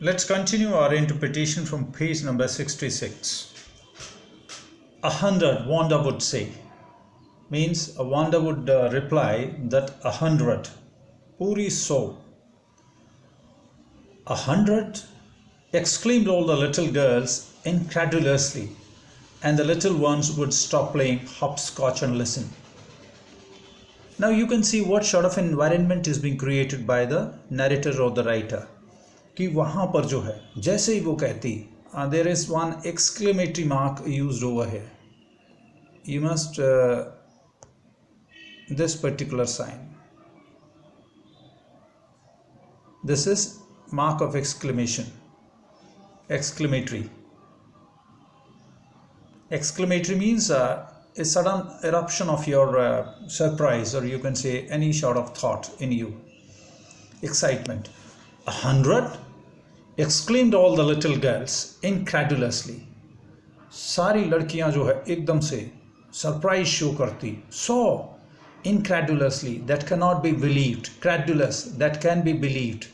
Let's continue our interpretation from page number 66. 100, Wanda would say, means Wanda would reply that 100, puri so. 100, exclaimed all the little girls incredulously, and the little ones would stop playing hopscotch and listen. Now you can see what sort of environment is being created by the narrator or the writer. कि वहाँ पर जो है जैसे ही वो कहती there is one exclamatory mark used over here. You must this particular sign. This is mark of exclamation. Exclamatory. Exclamatory means a sudden eruption of your surprise, or you can say any sort of thought in you. Excitement. 100, exclaimed all the little girls incredulously. सारी लड़कियां जो है एकदम से surprise show करती. So incredulously, that cannot be believed. Credulous, that can be believed.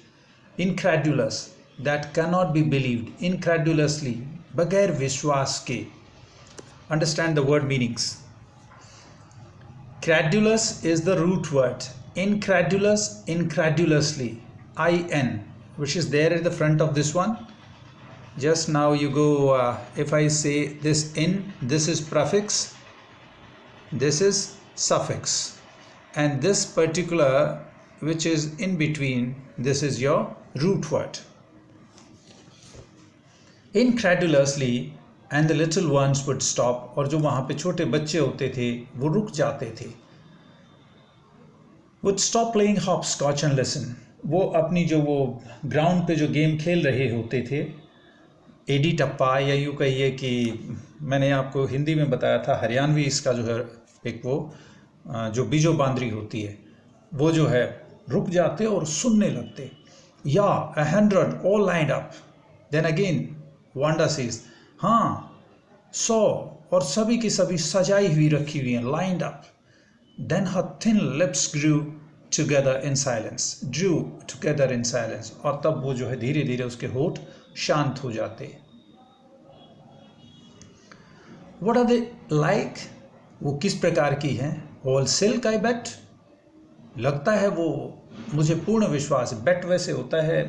Incredulous, that cannot be believed. Incredulously, बगैर विश्वास के. Understand the word meanings. Credulous is the root word. Incredulous, incredulously. IN, which is there at the front of this one. Just now you go, if I say this in, this is prefix, this is suffix, and this particular which is in between, this is your root word. Incredulously, and the little ones would stop, और जो वहाँ पे छोटे बच्चे होते थे वो रुक जाते थे. Would stop playing hopscotch and listen. वो अपनी जो वो ग्राउंड पे जो गेम खेल रहे होते थे, एडी टप्पा, या यूँ कहिए कि मैंने आपको हिंदी में बताया था हरियाणवी इसका जो है एक वो जो बीजो बांदरी होती है, वो जो है रुक जाते और सुनने लगते. या 100 all lined up. Then again Wanda says, हाँ 100 और सभी की सभी सजाई हुई रखी हुई हैं, lined up. Then her thin lips grew together in silence. Drew together in silence. और तब वो जो है धीरे धीरे उसके होठ शांत हो जाते. What are they like? वो किस प्रकार की हैं? All silk I bet. लगता है वो, मुझे पूर्ण विश्वास है. Bet वैसे होता है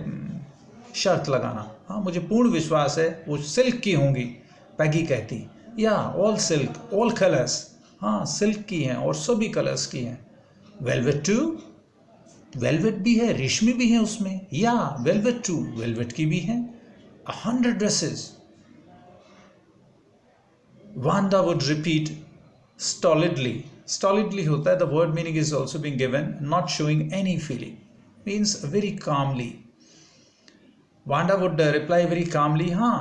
शर्त लगाना. हाँ, मुझे पूर्ण विश्वास है वो सिल्क की होंगी, पैगी कहती. या all silk, all colors. हाँ, सिल्क की हैं और सभी कलर्स की हैं. Velvet too. वेलवेट भी है, रेशमी भी है उसमें. या वेलवेट टू, वेलवेट की भी है. 100 dresses. Wanda would repeat stolidly. Stolidly होता है, the word meaning is also being given, not showing any feeling, means very calmly. Wanda would reply very calmly, हाँ,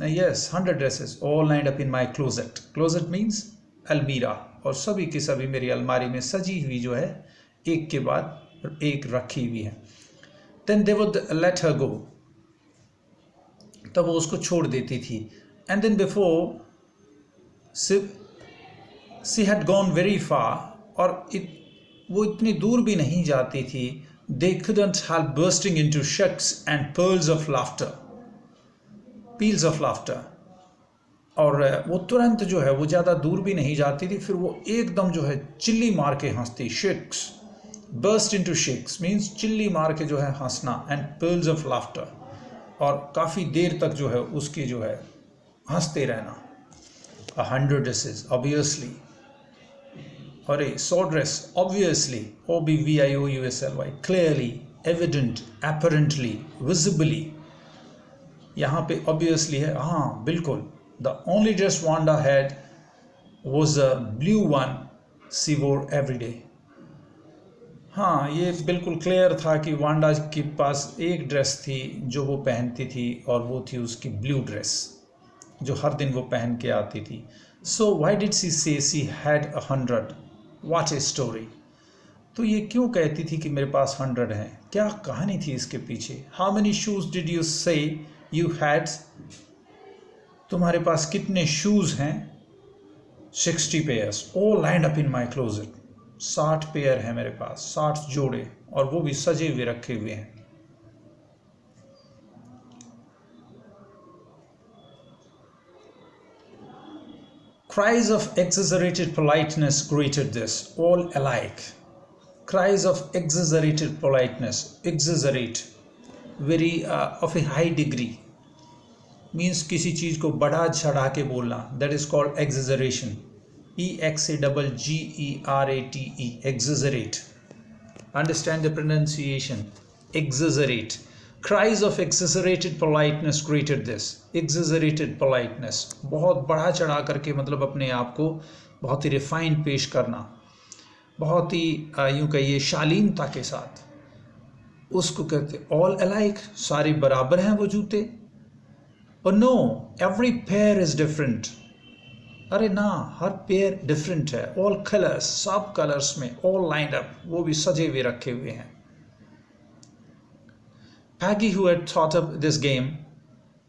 yes, 100 dresses all lined up in my closet. Closet means अलमीरा, और सभी की सभी मेरी अलमारी में सजी हुई जो है एक के बाद एक रखी हुई है. Then they would let her go. तब वो उसको छोड़ देती थी. And then before she had gone very far, और वो इतनी दूर भी नहीं जाती थी. They couldn't help bursting into shrieks and peals of laughter. Peals of laughter. और वो तुरंत जो है वो ज़्यादा दूर भी नहीं जाती थी, फिर वो एकदम जो है चिल्ली मार के हंसती. Shrieks. Burst into shrieks means chilli मार के जो है हंसना. And peals of laughter. और काफ़ी देर तक जो है उसकी जो है हंसते रहना. 100 dresses, obviously. और a 100 dress, obviously. OBVIOUSLY, clearly, evident, apparently, visibly. यहाँ पे obviously है, हाँ बिल्कुल. The only dress Wanda had was a blue one she wore every day. हाँ, ये बिल्कुल क्लियर था कि वांडा के पास एक ड्रेस थी जो वो पहनती थी, और वो थी उसकी ब्लू ड्रेस जो हर दिन वो पहन के आती थी. So why did she say she had 100? What a story. तो ये क्यों कहती थी कि मेरे पास 100 हैं? क्या कहानी थी इसके पीछे? How many shoes did you say you had? तुम्हारे पास कितने शूज़ हैं? 60 pairs all lined up in my closet. 60 pair है मेरे पास, 60 जोड़े, और वो भी सजे हुए रखे हुए हैं. Cries of exaggerated politeness greeted this, all alike. Cries of exaggerated politeness, exaggerate, very of a high degree, means किसी चीज़ को बढ़ा चढ़ा के बोलना, that is called exaggeration. exaggerate, exaggerate. Understand the pronunciation, exaggerate. Cries of exaggerated politeness greeted this. Exaggerated politeness, बहुत बढ़ा चढ़ा करके, मतलब अपने आप को बहुत ही रिफाइंड पेश करना, बहुत ही यूँ कहिए शालीनता के साथ, उसको कहते ऑल अलाइक, सारे बराबर हैं वो जूते. और no, every pair is different. अरे ना, हर पेयर डिफरेंट है. ऑल कलर्स, सब कलर्स में, ऑल लाइंड अप, वो भी सजे हुए रखे हुए हैं. Peggy, who had thought up this game,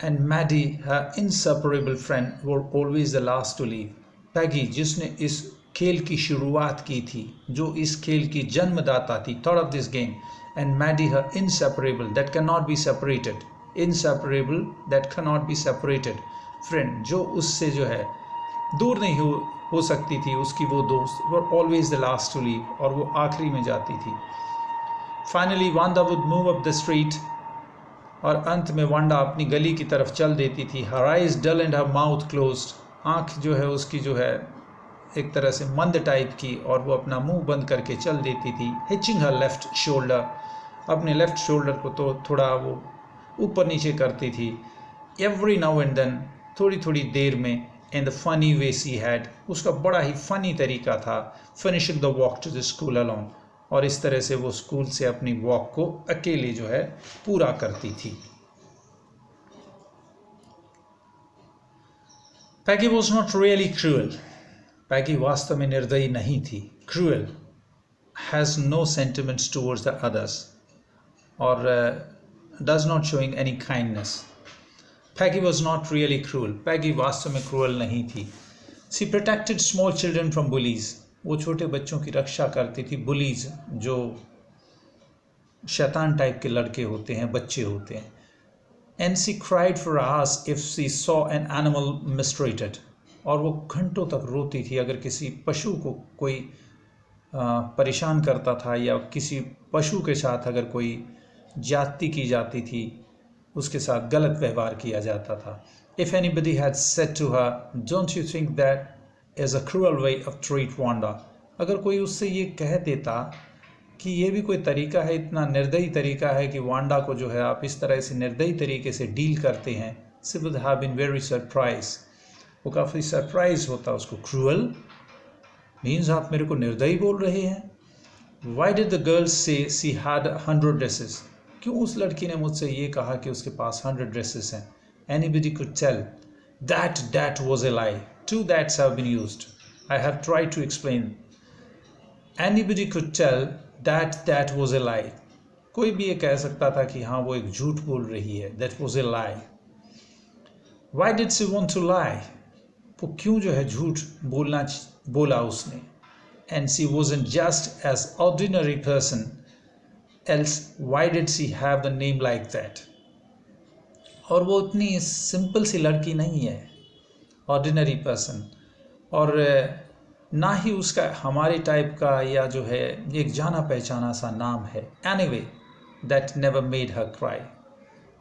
and Maddie, her inseparable friend, were always the last to leave. Peggy, जिसने इस खेल की शुरुआत की थी, जो इस खेल की जन्मदाता थी, thought of this game, and Maddie, her inseparable, that cannot be separated, inseparable, that cannot be separated, friend, जो उससे जो है दूर नहीं हो सकती थी, उसकी वो दोस्त, were always the last to leave, और वो आखिरी में जाती थी. Finally, Wanda would move up the street, और अंत में वांडा अपनी गली की तरफ चल देती थी. Her eyes dull and her mouth closed. आँख जो है उसकी जो है एक तरह से मंद टाइप की, और वो अपना मुंह बंद करके चल देती थी. Hitching her left shoulder, अपने लेफ्ट शोल्डर को तो थोड़ा वो ऊपर नीचे करती थी. Every now and then, थोड़ी थोड़ी देर में, in the funny way she had, उसका बड़ा ही फनी तरीका था, finishing the walk to the school alone, और इस तरह से वो स्कूल से अपनी वॉक को अकेले जो है पूरा करती थी. Peggy was not really cruel. Peggy वास्तव में निर्दयी नहीं थी. Cruel has no sentiments towards the others, or does not showing any kindness. Peggy was not really cruel. Peggy वास्तव में cruel नहीं थी. She protected small children from bullies. वो छोटे बच्चों की रक्षा करती थी. बुलीज जो शैतान टाइप के लड़के होते हैं, बच्चे होते हैं. And she cried for hours if she saw an animal mistreated. और वो घंटों तक रोती थी अगर किसी पशु को कोई परेशान करता था, या किसी पशु के साथ अगर कोई ज्यादती की जाती थी, उसके साथ गलत व्यवहार किया जाता था. If anybody had said to her, don't you think that is a cruel way of treat Wanda? अगर कोई उससे ये कह देता कि ये भी कोई तरीका है, इतना निर्दयी तरीका है कि वांडा को जो है आप इस तरह से निर्दयी तरीके से डील करते हैं, she would have been very surprised. वो काफ़ी सरप्राइज होता उसको. Cruel means आप मेरे को निर्दयी बोल रहे हैं. Why did the girl say she had 100 dresses? क्यों उस लड़की ने मुझसे ये कहा कि उसके पास 100 ड्रेसेस हैं? Anybody could tell that was a lie. 2 that's have been used. I have tried to explain. Anybody could tell that was a lie. कोई भी ये कह सकता था कि हाँ वो एक झूठ बोल रही है. That was a lie. Why did she want to lie? वो क्यों जो है झूठ बोला उसने? And she wasn't just as ordinary person. Else why did she have the name like that? और वो उतनी सिंपल सी लड़की नहीं है, ऑर्डिनरी पर्सन, और ना ही उसका हमारे टाइप का या जो है एक जाना पहचाना सा नाम है. Anyway that never made her cry.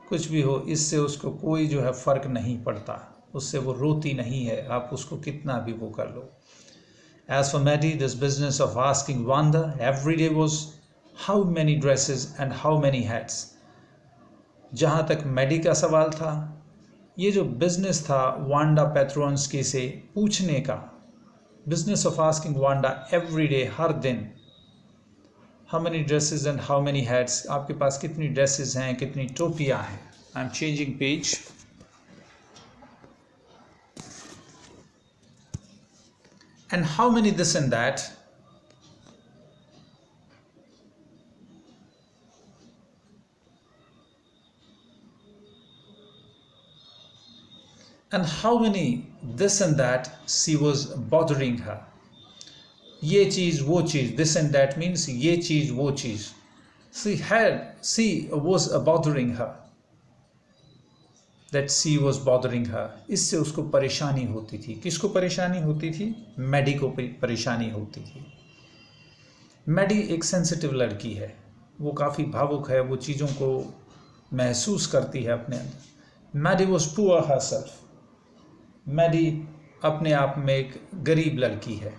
कुछ भी हो, इससे उसको कोई जो है फ़र्क नहीं पड़ता, उससे वो रोती नहीं है, आप उसको कितना भी वो कर लो. As for Maddie, this business of asking Wanda every day was how many dresses and how many hats. जहाँ तक मैडी का सवाल था, ये जो बिजनेस था वांडा पेट्रोन्स्की से पूछने का, business of asking Wanda every day, हर दिन, how many dresses and how many hats, आपके पास कितनी ड्रेसेस हैं, कितनी टोपियाँ हैं. I am changing page. And how many this and that. And how many this and that she was bothering her. ये चीज़ वो चीज़, this and that means ये चीज़ वो चीज़. She was bothering her. that she was bothering her. इससे उसको परेशानी होती थी. किसको परेशानी होती थी? मैडी को परेशानी होती थी. मैडी एक सेंसिटिव लड़की है, वो काफ़ी भावुक है, वो चीज़ों को महसूस करती है अपने अंदर. Maddy was poor herself. Maddy अपने आप में एक गरीब लड़की है.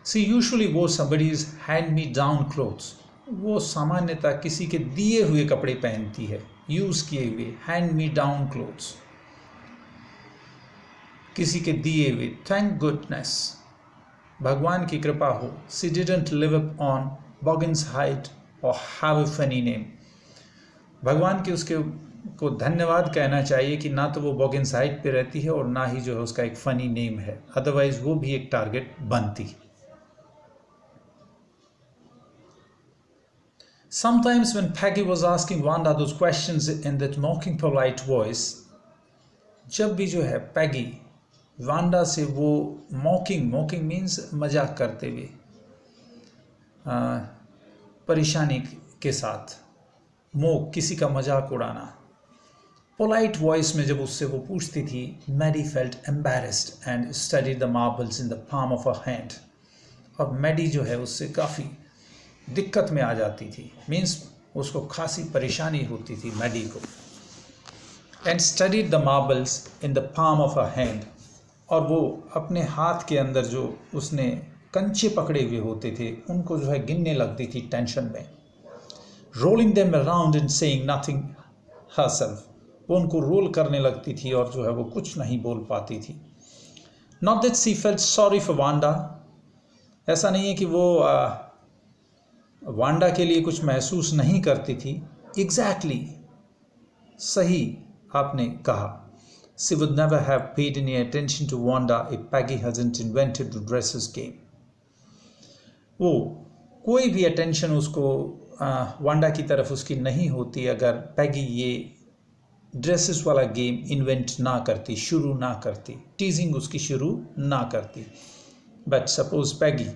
सी यूजुअली वो somebody's hand me down clothes. वो सामान्यतः किसी के दिए हुए कपड़े पहनती है, यूज़ किए हुए, हैंड मी डाउन क्लोथ्स, किसी के दिए हुए. थैंक गुडनेस, भगवान की कृपा हो, she didn't live up on Boggins Heights और हैव अ फनी नेम. भगवान के उसके को धन्यवाद कहना चाहिए कि ना तो वो बॉगिन्स हाइट पे रहती है और ना ही जो है उसका एक फनी नेम है, अदरवाइज वो भी एक टारगेट बनती. Sometimes when Peggy was asking Wanda those questions in that mocking polite voice, जब भी जो है पैगी वांडा से वो मॉकिंग मीन्स मजाक करते हुए, परेशानी के साथ, मोक किसी का मजाक उड़ाना, पोलाइट वॉइस में जब उससे वो पूछती थी, Maddy felt embarrassed and studied the marbles in the palm of a hand. और मैडी जो है उससे काफ़ी दिक्कत में आ जाती थी, मीन्स उसको खासी परेशानी होती थी मैडी को. And studied the marbles in the palm of a hand. और वो अपने हाथ के अंदर जो उसने कंचे पकड़े हुए होते थे उनको जो है गिनने लगती थी टेंशन में. Rolling them around and saying nothing herself. वो उनको रोल करने लगती थी और जो है वो कुछ नहीं बोल पाती थी. Not that she felt sorry for Wanda. ऐसा नहीं है कि वो वांडा के लिए कुछ महसूस नहीं करती थी. एग्जैक्टली सही आपने कहा. She would never have paid any attention to Wanda if Peggy hasn't invented the dresses game. वो कोई भी अटेंशन उसको वांडा की तरफ उसकी नहीं होती अगर पैगी ये ड्रेसेस वाला गेम इन्वेंट ना करती, शुरू ना करती, टीजिंग उसकी शुरू ना करती. But suppose Peggy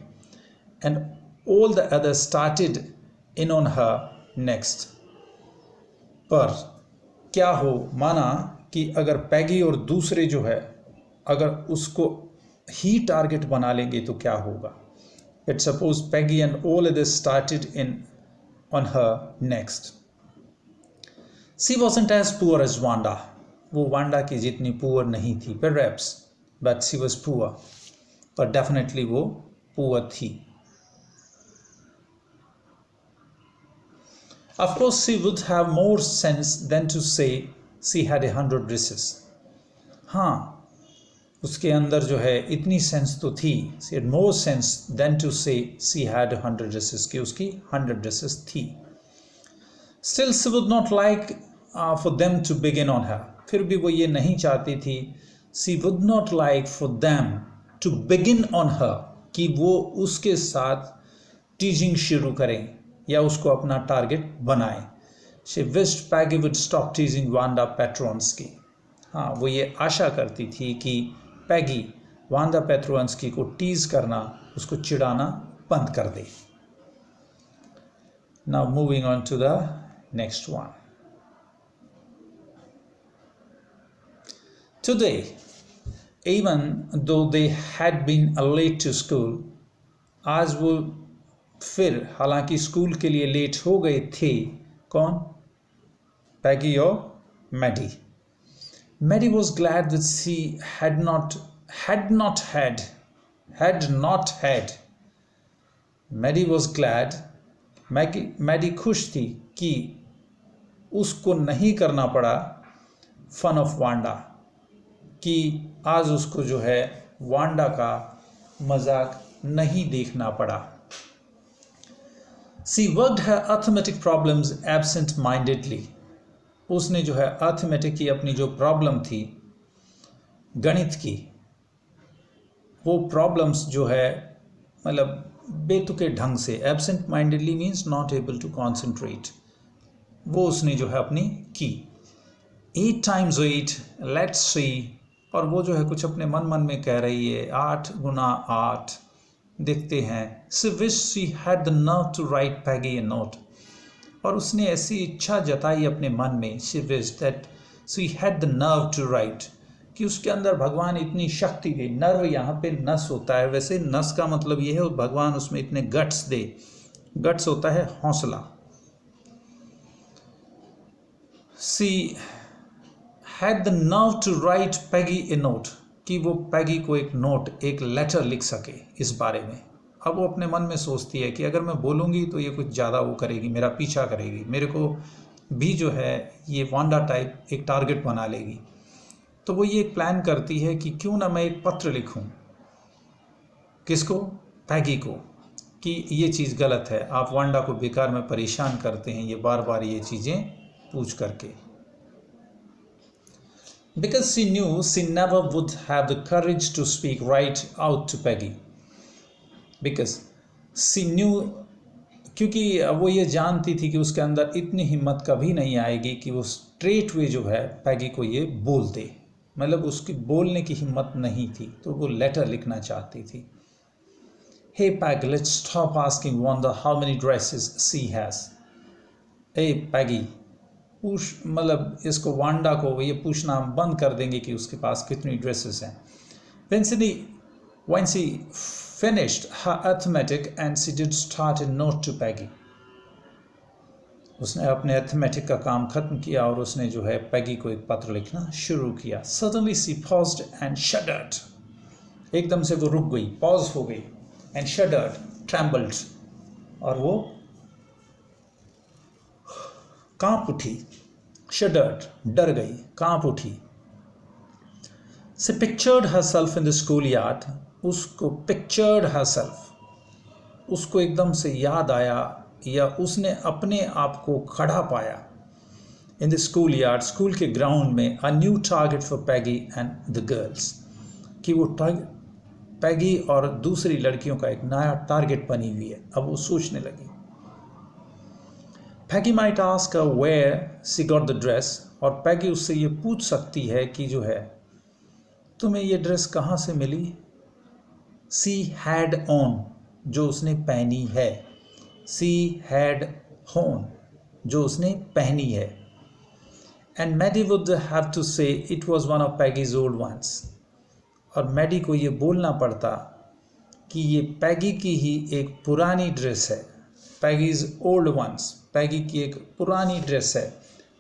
and all the others started in on her next. पर क्या हो, माना कि अगर पैगी और दूसरे जो है अगर उसको ही टारगेट बना लेंगे तो क्या होगा. But suppose Peggy and all others started in on her next. She wasn't as poor as Wanda. वो वांडा की जितनी पुअर नहीं थी perhaps, but she was poor. पर definitely वो पुअर थी. Of course, she would have more sense than to say she had 100 dresses. हाँ, उसके अंदर जो है इतनी सेंस तो थी. She had more sense than to say she had 100 dresses, कि उसकी 100 dresses थी. Still, she would not like for them to begin on her. फिर भी वो ये नहीं चाहती थी. She would not like for them to begin on her, कि वो उसके साथ टीजिंग शुरू करें या उसको अपना टारगेट बनाए. She wished Peggy would stop teasing Wanda Petronsky. हाँ, वो ये आशा करती थी कि पैगी वांडा पेट्रोंस्की को टीज करना, उसको चिढ़ाना बंद कर दे. Now moving on to the next one. Today, even though they had been late to school, आज वो फिर हालांकि स्कूल के लिए लेट हो गए थे. कौन? पैगी और Maddie. Maddie was glad that she had not had. Maddie was glad, Maddie खुश थी कि उसको नहीं करना पड़ा फन ऑफ वांडा, कि आज उसको जो है वांडा का मजाक नहीं देखना पड़ा. She worked her arithmetic problems absent-mindedly. उसने जो है अर्थमेटिक की अपनी जो प्रॉब्लम थी गणित की, वो प्रॉब्लम्स जो है मतलब बेतुके ढंग से, absent mindedly means not able to concentrate, वो उसने जो है अपनी की. 8 times 8 लेट्स सी. और वो जो है कुछ अपने मन में कह रही है, 8 गुना 8 देखते हैं. She wished she had the nerve to write Peggy a note. और उसने ऐसी इच्छा जताई अपने मन में. She wished that so he had the nerve to write, कि उसके अंदर भगवान इतनी शक्ति दे। नर्व यहाँ पे नस होता है, वैसे नस का मतलब ये है भगवान उसमें इतने गट्स दे। गट्स होता है हौसला। She had the nerve to write Peggy a note, कि वो पैगी को एक नोट, एक लेटर लिख सके इस बारे में। अब वो अपने मन में सोचती है कि अगर मैं बोलूँगी तो ये कुछ ज़्यादा वो करेगी, मेरा पीछा करेगी, मेरे को भी जो है ये वांडा टाइप एक टारगेट बना लेगी। तो वो ये प्लान करती है कि क्यों ना मैं एक पत्र लिखूं। किसको? पैगी को, कि ये चीज़ गलत है, आप वांडा को बेकार में परेशान करते हैं ये बार बार ये चीज़ें पूछ करके। Because she knew she never would have the courage to speak right out to Peggy. Because she knew, क्योंकि वो ये जानती थी कि उसके अंदर इतनी हिम्मत कभी नहीं आएगी कि वो स्ट्रेट वे जो है पैगी को ये बोल दे, मतलब उसकी बोलने की हिम्मत नहीं थी, तो वो लेटर लिखना चाहती थी। Hey Peg, let's stop asking Wanda how many dresses she has. Hey Peggy, पूछ, मतलब इसको वांडा को ये पूछना हम बंद कर देंगे कि उसके पास कितनी ड्रेसेस हैं। When she finished her arithmetic and she did start a note to Peggy. उसने अपने अर्थमेटिक का काम खत्म किया और उसने जो है पैगी को एक पत्र लिखना शुरू किया। Suddenly she paused and shuddered. एकदम से वो रुक गई, पॉज हो गई, and shuddered, trembled, और वो कांप उठी। shuddered, डर गई, कांप उठी। She pictured herself in the schoolyard. उसको pictured herself, उसको एकदम से याद आया या उसने अपने आप को खड़ा पाया। In the school yard, school के ग्राउंड में, a new target for Peggy and the girls, कि वो पैगी और दूसरी लड़कियों का एक नया टारगेट बनी हुई है। अब वो सोचने लगी। Peggy might ask her where she got the dress, और पैगी उससे ये पूछ सकती है कि जो है तुम्हें ये ड्रेस कहाँ से मिली। सी हैड ऑन, जो उसने पहनी है। सी हैड ऑन, जो उसने पहनी है। And Maddie would have to say it was one of Peggy's old ones, और मैडी को ये बोलना पड़ता कि ये पैगी की ही एक पुरानी ड्रेस है। पैगीज ओल्ड वंस, पैगी की एक पुरानी ड्रेस है।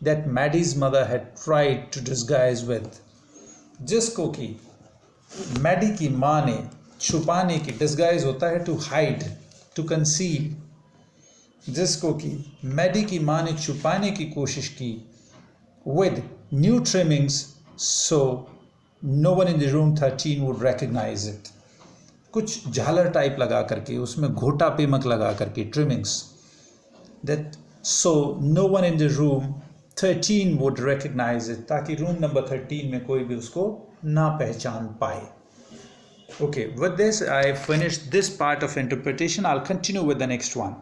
That Maddie's mother had tried to disguise with, जिसको कि मैडी की माँ ने छुपाने की, डिस्गाइज होता है टू हाइड, टू कंसील, जिसको कि मैडी की माँ ने छुपाने की कोशिश की with new trimmings, so no one in the room 13 would recognize it. कुछ झालर टाइप लगा करके, उसमें घोटा पेमक लगा करके, trimmings, that so no one in the room 13 would recognize it, ताकि रूम नंबर 13 में कोई भी उसको ना पहचान पाए। Okay, with this I finished this part of interpretation. I'll continue with the next one.